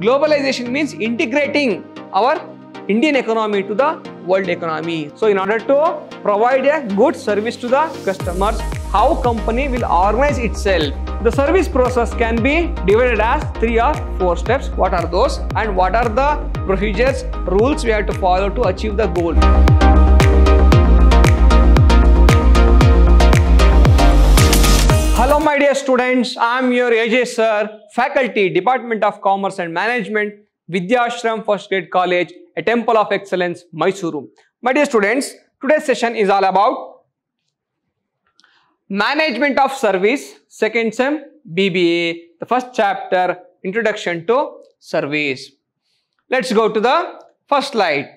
Globalization means integrating our Indian economy to the world economy. So in order to provide a good service to the customers, how company will organize itself. The service process can be divided as 3 or 4 steps. What are those and what are the procedures, rules we have to follow to achieve the goal? Hello my dear students, I am your AJ sir, faculty, Department of Commerce and Management, Vidyashram First Grade College, a Temple of Excellence, Mysuru. My dear students, today's session is all about Management of Service, second sem BBA, the first chapter, Introduction to Service. Let's go to the first slide.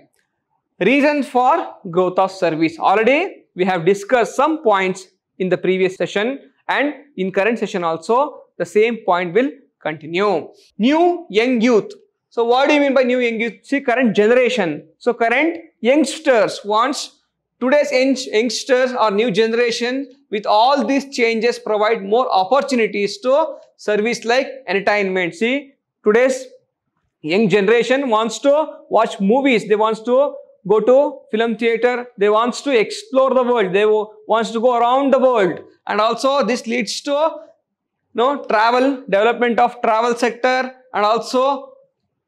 Reasons for growth of service. Already we have discussed some points in the previous session, and in current session also the same point will continue. New young youth. So what do you mean by new young youth? See, current generation. So current youngsters wants, today's youngsters or new generation with all these changes provide more opportunities to service like entertainment. See, today's young generation wants to watch movies, they wants to go to film theater, they wants to explore the world, they wants to go around the world, and also this leads to travel, development of travel sector, and also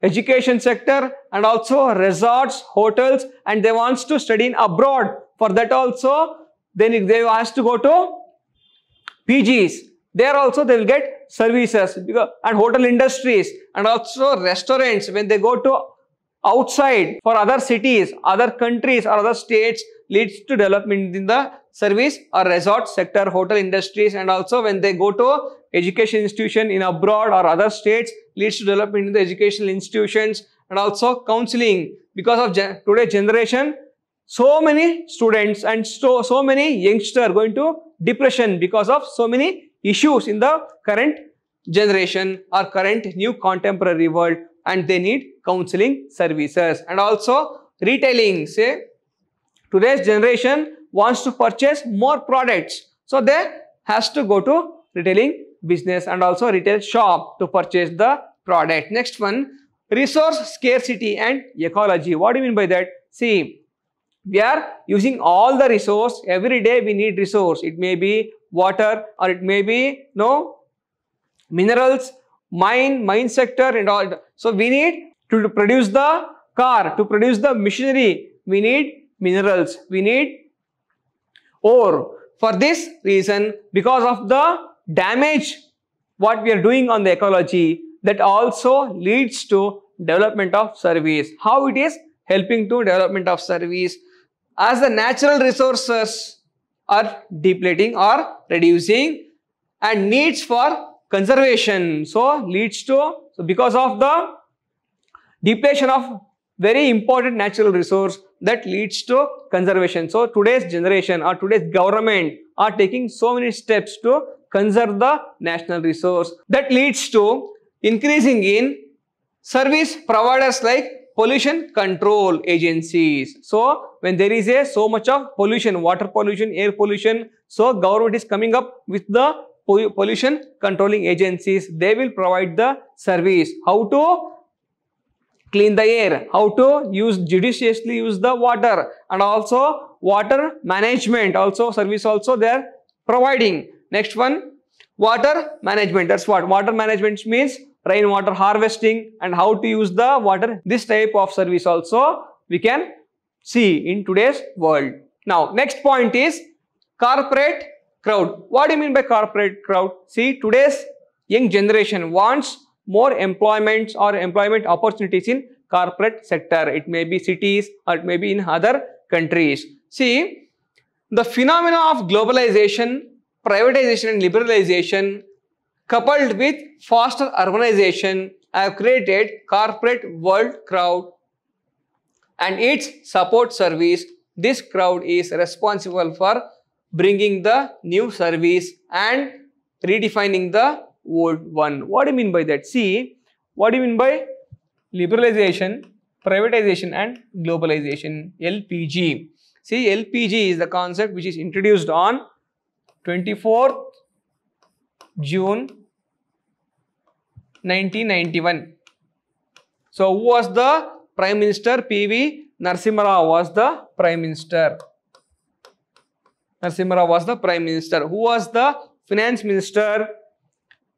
education sector, and also resorts, hotels, and they wants to study in abroad. For that also then they has to go to PGs. There also they will get services, and hotel industries, and also restaurants. When they go to outside for other cities, other countries or other states, leads to development in the service or resort sector, hotel industries, and also when they go to education institution in abroad or other states, leads to development in the educational institutions, and also counseling. Because of today's generation, so many students and so many youngsters going to depression because of so many issues in the current generation or current new contemporary world, and they need counseling services. And also retailing. Say, today's generation wants to purchase more products, so they has to go to retailing business and also retail shop to purchase the product. Next one, resource scarcity and ecology. What do you mean by that? See, we are using all the resource. Every day we need resource. It may be water, or it may be minerals, mine sector and all. So we need to produce the car, to produce the machinery, we need minerals, we need ore. For this reason, because of the damage what we are doing on the ecology, that also leads to development of service. How it is helping to development of service? As the natural resources are depleting or reducing, and needs for conservation, so leads to, because of the depletion of very important natural resource, that leads to conservation. So today's generation or today's government are taking so many steps to conserve the national resource. That leads to increasing in service providers like pollution control agencies. So when there is so much of pollution, water pollution, air pollution, so government is coming up with the pollution controlling agencies. They will provide the service, how to clean the air, how to judiciously use the water, and also water management also service also they are providing. Next one, water management. That's what water management means, rainwater harvesting and how to use the water. This type of service also we can see in today's world. Now next point is corporate crowd. What do you mean by corporate crowd? See, today's young generation wants more employment or employment opportunities in corporate sector. It may be cities or it may be in other countries. See, the phenomena of globalization, privatization and liberalization coupled with faster urbanization have created corporate world crowd and its support service. This crowd is responsible for bringing the new service and redefining the old one. What do you mean by that? See, what do you mean by liberalization, privatization and globalization? LPG. See, LPG is the concept which is introduced on 24th June 1991. So who was the Prime Minister? P.V. Narasimha Rao was the Prime Minister. Narasimha Rao was the Prime Minister. Who was the Finance Minister?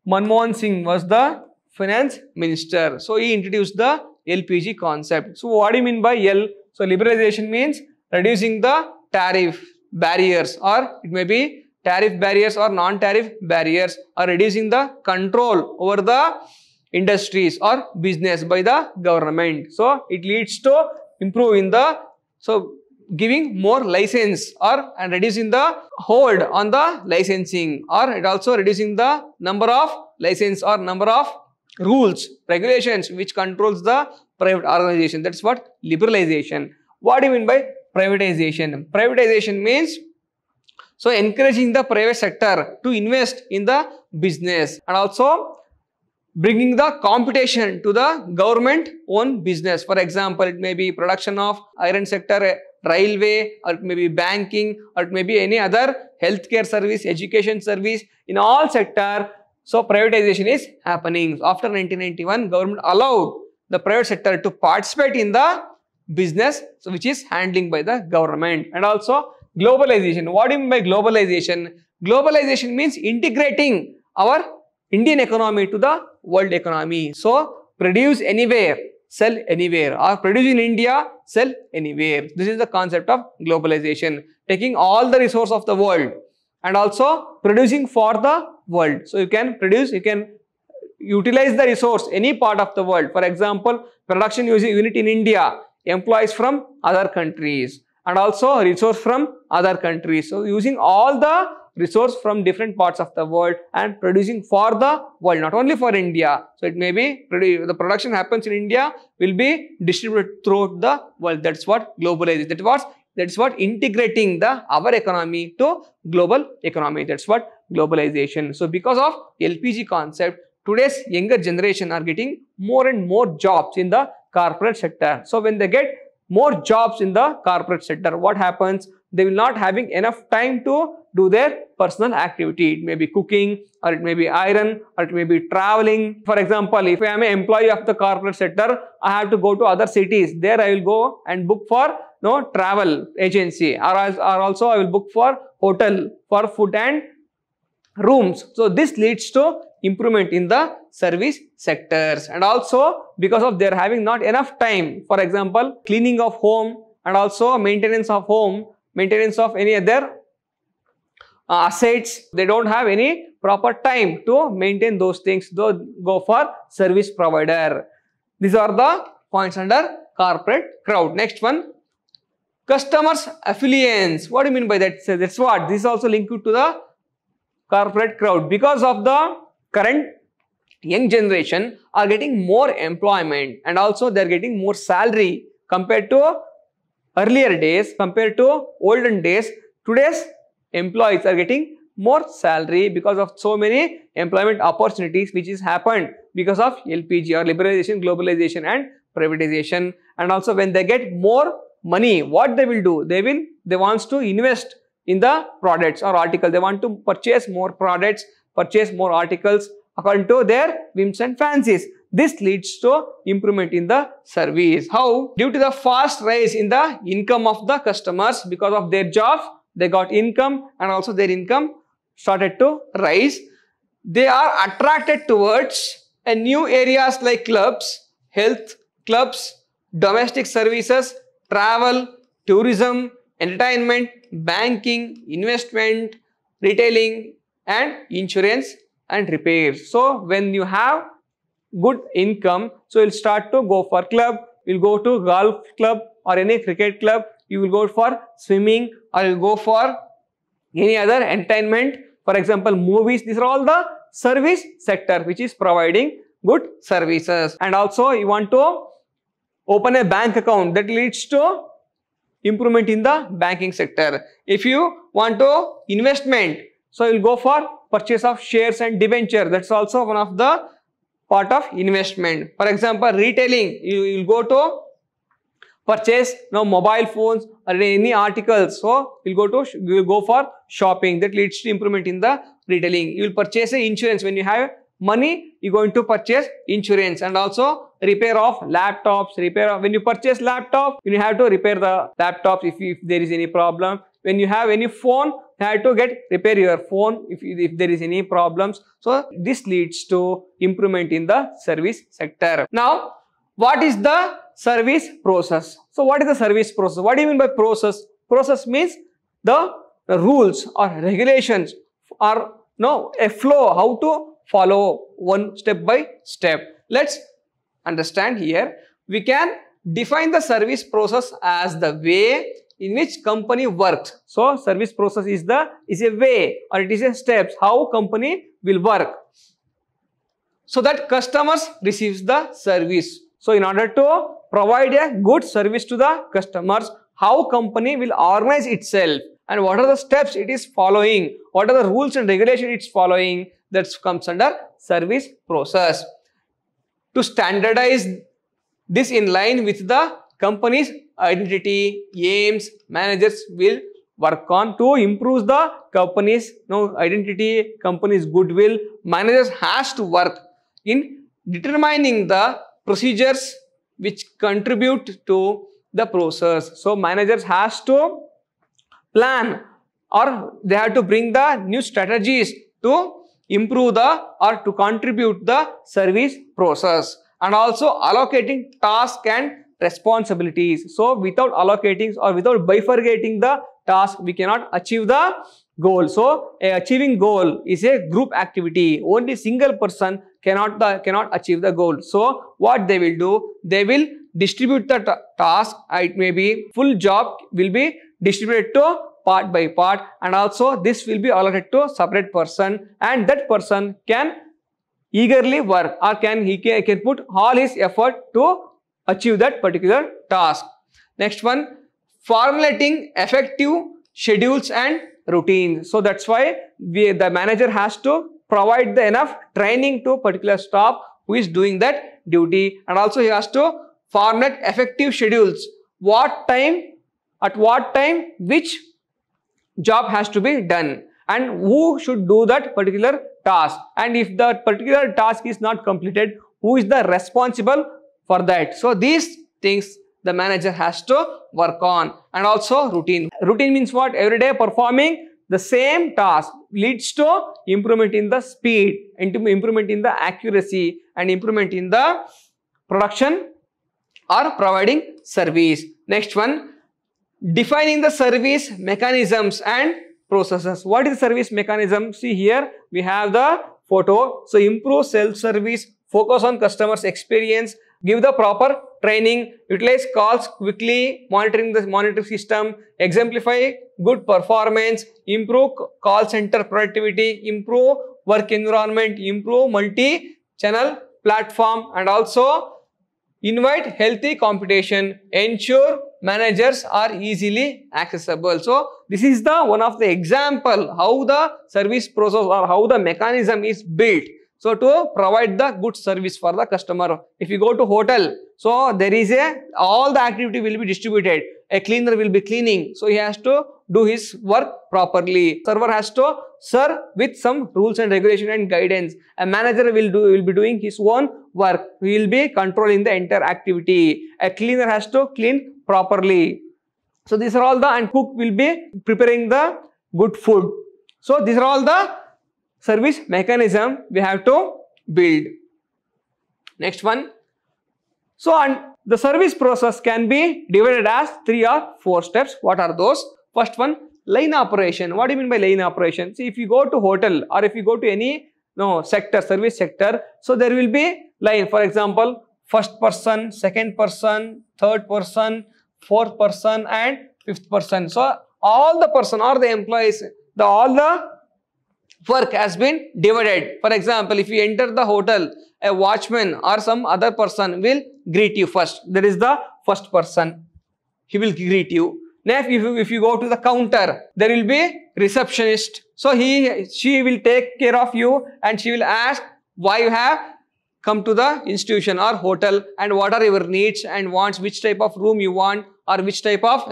Manmohan Singh was the Finance Minister. So he introduced the LPG concept. So what do you mean by L? So liberalization means reducing the tariff barriers, or it may be tariff barriers or non-tariff barriers, or reducing the control over the industries or business by the government. So it leads to improving the, so giving more license, or and reducing the hold on the licensing, or it also reducing the number of license or number of rules, regulations which controls the private organization. That's what liberalization. What do you mean by privatization? Privatization means so encouraging the private sector to invest in the business, and also bringing the competition to the government owned business. For example, it may be production of iron sector, railway, or it may be banking, or it may be any other healthcare service, education service. In all sector, so privatization is happening. After 1991, government allowed the private sector to participate in the business, so which is handling by the government. And also globalization. What do you mean by globalization? Globalization means integrating our Indian economy to the world economy. So produce anywhere, sell anywhere, or produce in India, sell anywhere. This is the concept of globalization. Taking all the resources of the world and also producing for the world. So you can produce, you can utilize the resource any part of the world. For example, production using unit in India employs from other countries, and also resource from other countries. So using all the resource from different parts of the world and producing for the world, not only for India. So it may be the production happens in India, will be distributed throughout the world. That's what globalization. That's what integrating the our economy to global economy. That's what globalization. So because of LPG concept, today's younger generation are getting more and more jobs in the corporate sector. So when they get more jobs in the corporate sector, what happens? They will not having enough time to do their personal activity. It may be cooking, or it may be iron, or it may be traveling. For example, if I am an employee of the corporate sector, I have to go to other cities. There I will go and book for travel agency, or also I will book for hotel for food and rooms. So this leads to improvement in the service sectors, and also because of they are having not enough time, for example cleaning of home, and also maintenance of home, maintenance of any other assets, they don't have any proper time to maintain those things, though go for service provider. These are the points under corporate crowd. Next one, customers affiliates. What do you mean by that? So that's what this is also linked to the corporate crowd. Because of the current young generation are getting more employment, and also they are getting more salary compared to earlier days, compared to olden days. Today's employees are getting more salary because of so many employment opportunities which is happened because of LPG or liberalization, globalization and privatization. And also when they get more money, what they will do? They wants to invest in the products or articles. They want to purchase more products, purchase more articles according to their whims and fancies. This leads to improvement in the service. How? Due to the fast rise in the income of the customers, because of their jobs, they got income, and also their income started to rise. They are attracted towards new areas like clubs, health clubs, domestic services, travel, tourism, entertainment, banking, investment, retailing, and insurance and repairs. So when you have good income, so you'll start to go for club, you'll go to golf club or any cricket club, you will go for swimming, or you'll go for any other entertainment, for example movies. These are all the service sector which is providing good services. And also you want to open a bank account, that leads to improvement in the banking sector. If you want to investment, so you'll go for purchase of shares and debenture. That's also one of the part of investment. For example, retailing, you will go to purchase mobile phones or any articles. So you will go for shopping. That leads to improvement in the retailing. You will purchase a insurance when you have money, you're going to purchase insurance, and also repair of laptops, when you purchase laptop, you have to repair the laptops if there is any problem. When you have any phone, you have to repair your phone if there is any problems. So this leads to improvement in the service sector. Now, what is the service process? So what is the service process? What do you mean by process? Process means the rules or regulations, or a flow, how to follow one step by step. Let's understand here. We can define the service process as the way in which company works. So service process is a way, or it is a steps how company will work so that customers receives the service. So in order to provide a good service to the customers, how company will organize itself and what are the steps it is following, what are the rules and regulations it's following, that comes under service process. To standardize this in line with the company's identity, aims, managers will work on to improve the company's identity, company's goodwill. Managers has to work in determining the procedures which contribute to the process. So managers has to plan, or they have to bring the new strategies to improve or to contribute the service process, and also allocating tasks and responsibilities. So without allocating or without bifurcating the task, we cannot achieve the goal. So achieving goal is a group activity. Only single person cannot achieve the goal. So what they will do, they will distribute the task. It may be full job will be distributed to part by part, and also this will be allotted to separate person, and that person can eagerly work, or can put all his effort to achieve that particular task. Next one, formulating effective schedules and routines. So that's why the manager has to provide the enough training to particular staff who is doing that duty, and also he has to formulate effective schedules. At what time which job has to be done, and who should do that particular task, and if that particular task is not completed, who is the responsible for that. So these things the manager has to work on. And also routine. Routine means what? Every day performing the same task leads to improvement in the speed, improvement in the accuracy, and improvement in the production or providing service. Next one, defining the service mechanisms and processes. What is the service mechanism? See here we have the photo. So improve self-service, focus on customers' experience, give the proper training, utilize calls quickly, monitoring the monitoring system, exemplify good performance, improve call center productivity, improve work environment, improve multi-channel platform, and also invite healthy competition, ensure managers are easily accessible. So this is the one of the example how the service process or how the mechanism is built. So to provide the good service for the customer. If you go to hotel, so there is all the activity will be distributed. A cleaner will be cleaning, so he has to do his work properly. Server has to serve with some rules and regulation and guidance. A manager will be doing his own work. He will be controlling the entire activity. A cleaner has to clean properly. So these are all the, and cook will be preparing the good food. So these are all the service mechanism we have to build. Next one. So and the service process can be divided as 3 or 4 steps. What are those? First one, line operation. What do you mean by line operation? See, if you go to hotel or if you go to any sector, service sector, so there will be line. For example, first person, second person, third person, fourth person, and fifth person. So all the person or the employees, all the work has been divided. For example, if you enter the hotel, a watchman or some other person will greet you first. That is the first person. He will greet you. Next, if you go to the counter, there will be receptionist. So she will take care of you and she will ask why you have come to the institution or hotel and what are your needs and wants, which type of room you want or which type of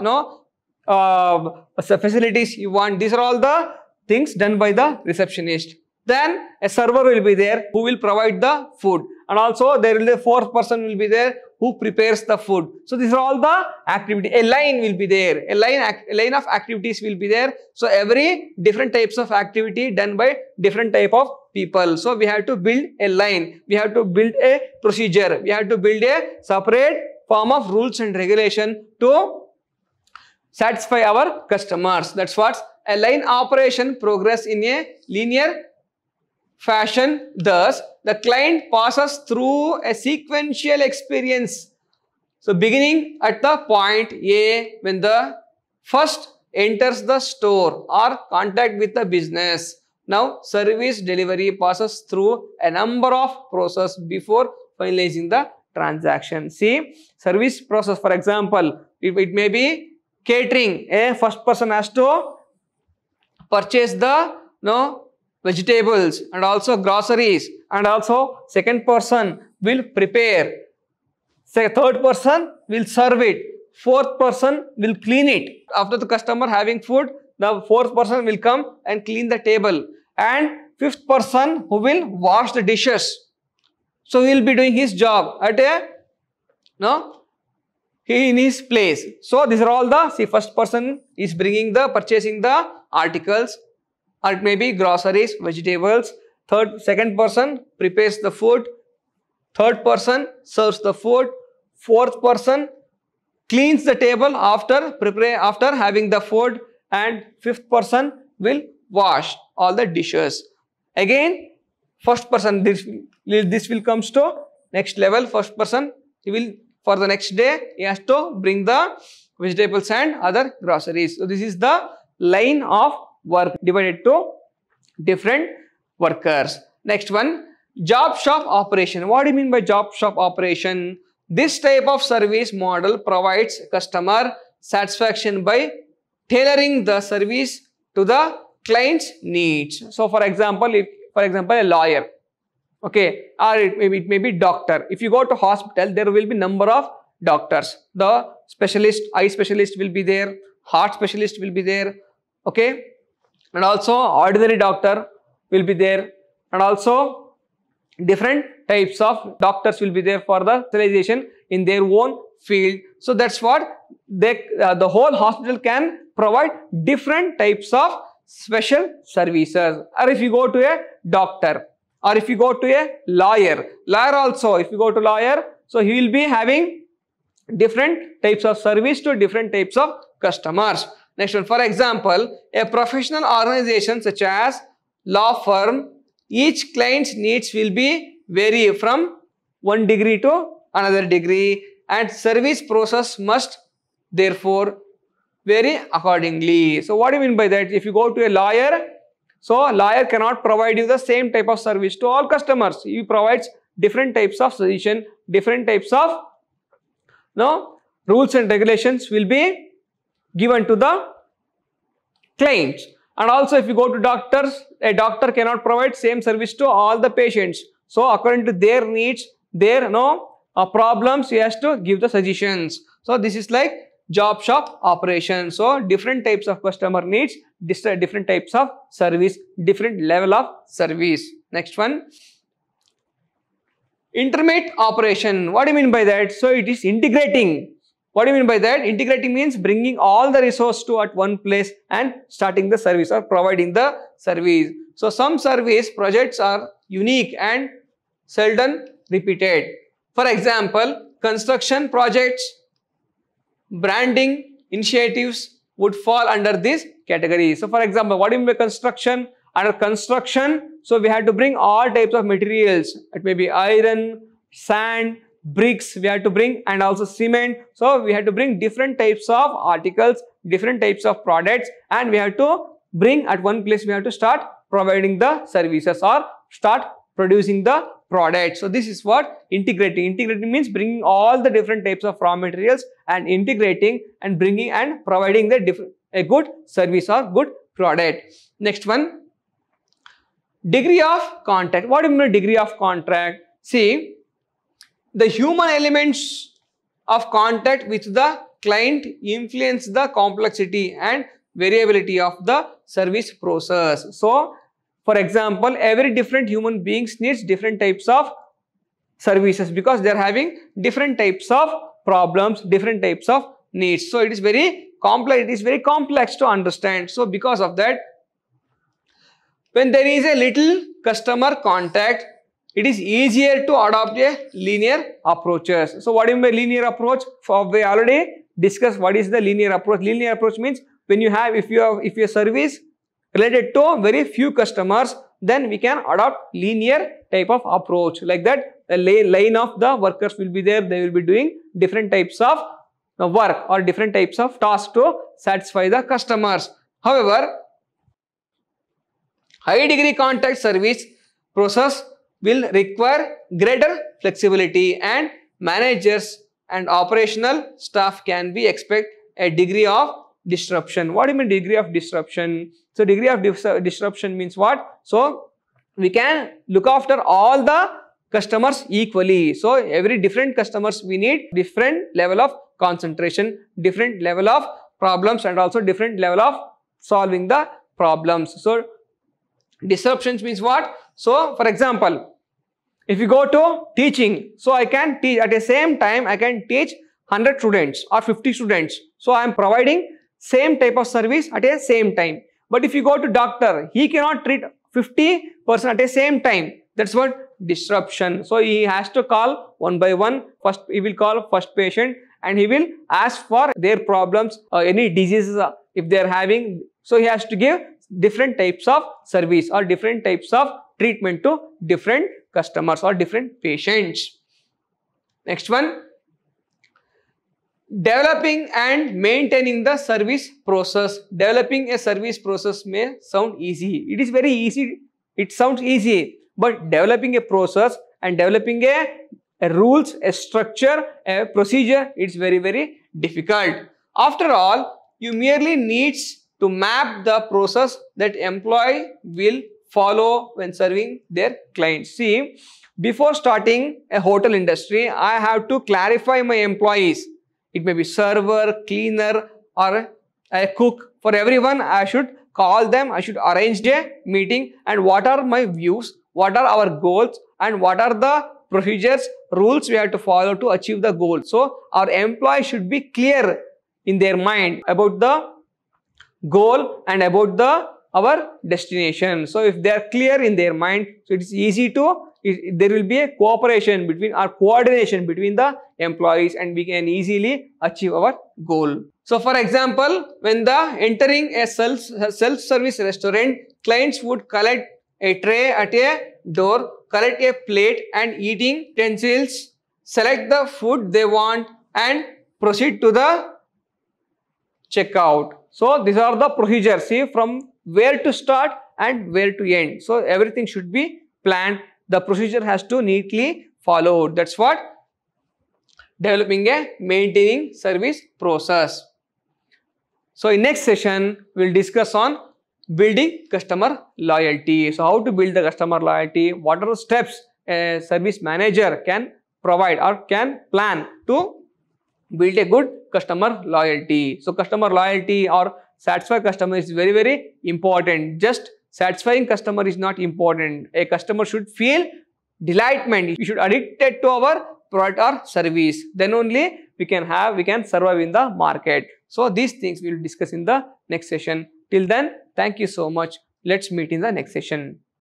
facilities you want. These are all the things done by the receptionist. Then a server will be there who will provide the food, and also there will be a fourth person will be there who prepares the food. So these are all the activity. A line will be there. A line of activities will be there. So every different types of activity done by different type of people. So we have to build a line. We have to build a procedure. We have to build a separate form of rules and regulation to satisfy our customers. That's what a line operation progress in a linear fashion. Thus, the client passes through a sequential experience. So, beginning at the point A when the first enters the store or contact with the business. Now, service delivery passes through a number of processes before finalizing the transaction. See, service process, for example, it may be catering. A first person has to purchase the vegetables and also groceries, and also second person will prepare, third person will serve it, fourth person will clean it. After the customer having food, the fourth person will come and clean the table, and fifth person who will wash the dishes. So he will be doing his job at in his place. So these are all the, see, first person is purchasing the articles, or it may be groceries, vegetables. Second person prepares the food. Third person serves the food. Fourth person cleans the table after having the food, and fifth person will wash all the dishes. Again, first person, this will comes to next level. First person, he will, for the next day, he has to bring the vegetables and other groceries. So this is the line of work divided to different workers. Next one, job shop operation. What do you mean by job shop operation? This type of service model provides customer satisfaction by tailoring the service to the client's needs. So for example, a lawyer, okay, or it may be doctor. If you go to hospital, there will be number of doctors. The specialist, eye specialist will be there, heart specialist will be there, okay, and also ordinary doctor will be there, and also different types of doctors will be there for the specialization in their own field. So that's what the whole hospital can provide different types of special services. Or if you go to a doctor, or if you go to a lawyer also, if you go to lawyer, so he will be having different types of service to different types of customers. Next one, for example, a professional organization such as law firm, each client's needs will be vary from one degree to another degree, and service process must therefore vary accordingly. So what do you mean by that? If you go to a lawyer, so a lawyer cannot provide you the same type of service to all customers. He provides different types of solution, different types of rules and regulations will be given to the clients. And also if you go to doctors, a doctor cannot provide same service to all the patients. So according to their needs, their problems, he has to give the suggestions. So this is like job shop operation. So different types of customer needs, different types of service, different level of service. Next one, intermediate operation. What do you mean by that? So it is integrating. What do you mean by that? Integrating means bringing all the resources to at one place and starting the service or providing the service. So some service projects are unique and seldom repeated. For example, construction projects, branding initiatives would fall under this category. So for example, what do you mean by construction? Under construction, so we have to bring all types of materials. It may be iron, sand, bricks we have to bring, and also cement. So we have to bring different types of articles, different types of products, and we have to bring at one place. We have to start providing the services or start producing the product. So this is what integrating. Integrating means bringing all the different types of raw materials and integrating and bringing and providing a good service or good product. Next one, degree of contact. What do you mean by degree of contact? See, the human elements of contact with the client influence the complexity and variability of the service process. So For example, every different human beings needs different types of services because they are having different types of problems, different types of needs. So it is very complex. It is very complex to understand. So because of that, when there is a little customer contact, it is easier to adopt a linear approaches. So what do you mean by linear approach? We already discussed what is the linear approach. Linear approach means when you have, if your service related to very few customers, then we can adopt linear type of approach. Like that, a line of the workers will be there. They will be doing different types of work or different types of tasks to satisfy the customers. However, high degree contact service process will require greater flexibility, and managers and operational staff can be expect a degree of disruption. What do you mean degree of disruption? So degree of disruption means what? So we can look after all the customers equally. So every different customers we need different level of concentration, different level of problems, and also different level of solving the problems. So disruptions means what? So for example, if you go to teaching, so I can teach at the same time, I can teach 100 students or 50 students. So I am providing same type of service at the same time. But if you go to doctor, he cannot treat 50% at the same time. That's what disruption. So he has to call one by one. First, he will call first patient and he will ask for their problems or any diseases if they are having. So he has to give different types of service or different types of treatment to different customers or different patients. Next one, developing and maintaining the service process. Developing a service process may sound easy. It is very easy. It sounds easy, but developing a process and developing a rules, a structure, a procedure, it's very, very difficult. After all, you merely needs to map the process that employee will follow when serving their clients. See, before starting a hotel industry, I have to clarify my employees. It may be server, cleaner, or a cook. For everyone, I should call them, I should arrange a meeting, and what are my views, what are our goals, and what are the procedures, rules we have to follow to achieve the goal. So our employee should be clear in their mind about the goal and about our destination. So if they are clear in their mind, so it is easy to, there will be a cooperation between or coordination between the employees, and we can easily achieve our goal. So for example, when entering a self-service restaurant, clients would collect a tray at a door, collect a plate and eating utensils, select the food they want, and proceed to the checkout. So these are the procedures. See, from where to start and where to end. So everything should be planned. The procedure has to neatly followed. That's what developing a maintaining service process. So in next session, we'll discuss on building customer loyalty. So how to build the customer loyalty, what are the steps a service manager can provide or can plan to build a good customer loyalty. So customer loyalty or satisfy customer is very, very important. Just satisfying customer is not important. A customer should feel delightment. You should addicted to our product or service. Then only we can survive in the market. So these things we will discuss in the next session. Till then, thank you so much. Let's meet in the next session.